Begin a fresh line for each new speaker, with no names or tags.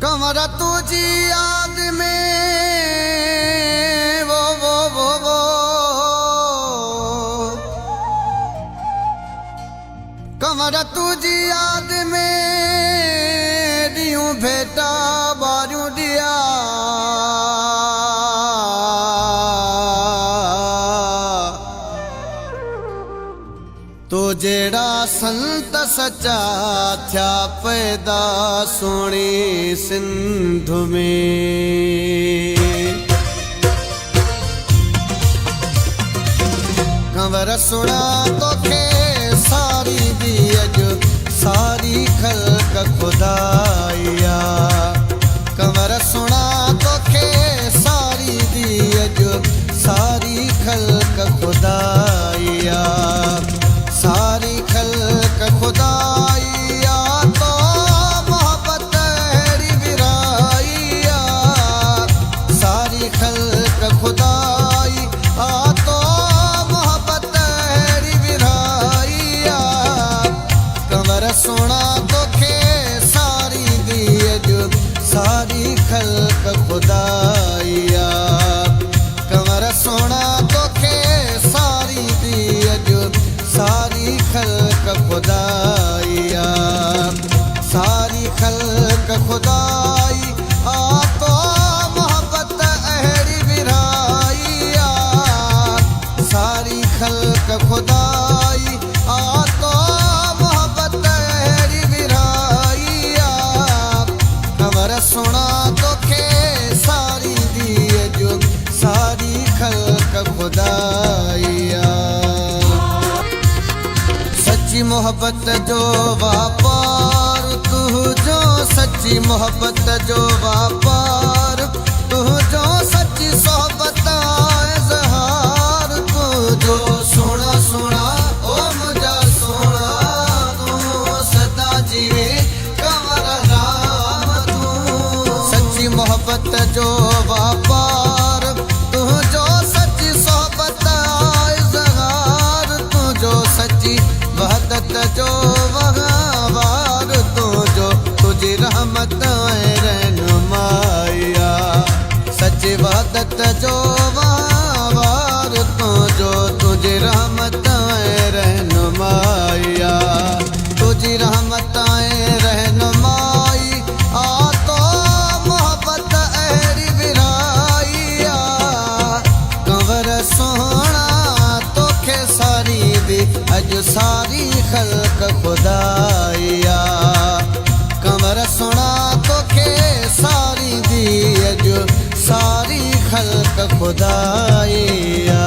कमर तुझी याद में वो कमर तुझी याद में दियूं भेटा बारियूं दिया तो जेड़ा संत सच्चा थया पैदा सोनी सिंध में कंवर सुना तोखे सारी दी अज सारी खल्क खुदाया कंवर सुना तोखे सारी दी अज सारी खल्क खुदाया सारी खल्क खुदाइया तो मोहब्बत हैरी विराइया सारी खल्क खुदाई आ तो मोहब्बत हैरी विराइया कंवर सोना तोखे सारी दियज सारी खल्क खुदाइया कंवर सोना तोखे सारी दियज सारी खल्क खुदाइया सारी खल्क खुदाई आ तो मोहब्बत अहरी विराइया सारी खल्क खुदाई आ तो मोहब्बत अहरी विराइया कंवर सुना तोखे सारी दिए जो सारी खल्क खुदाइया सच्ची मोहब्बत जो वापार तू जो सच्ची मोहब्बत जो वापार तू जो सच्ची सोहबत इज़हार तू जो सोना सोना ओ मुझा सोना तू सदा जीवे कंवर राम तू सच्ची मोहब्बत जो वापार तू जो सच्ची सोहबत इज़हार तू जो सच्ची वहदत जो वहावार तू जो तुझी रहमत रहनुमाया सच्ची वहदत जो वहावार तू जो तुझी रहमत रहनुमाया तुझी रहमत रहनुमाई आ तो मोहब्बत अहरी विराइया कंवर सोना तोखे सारी दी अज सारी खल्क खुदाइया कंवर सुना तोखे सारी दी अज सारी खल्क खुदाइया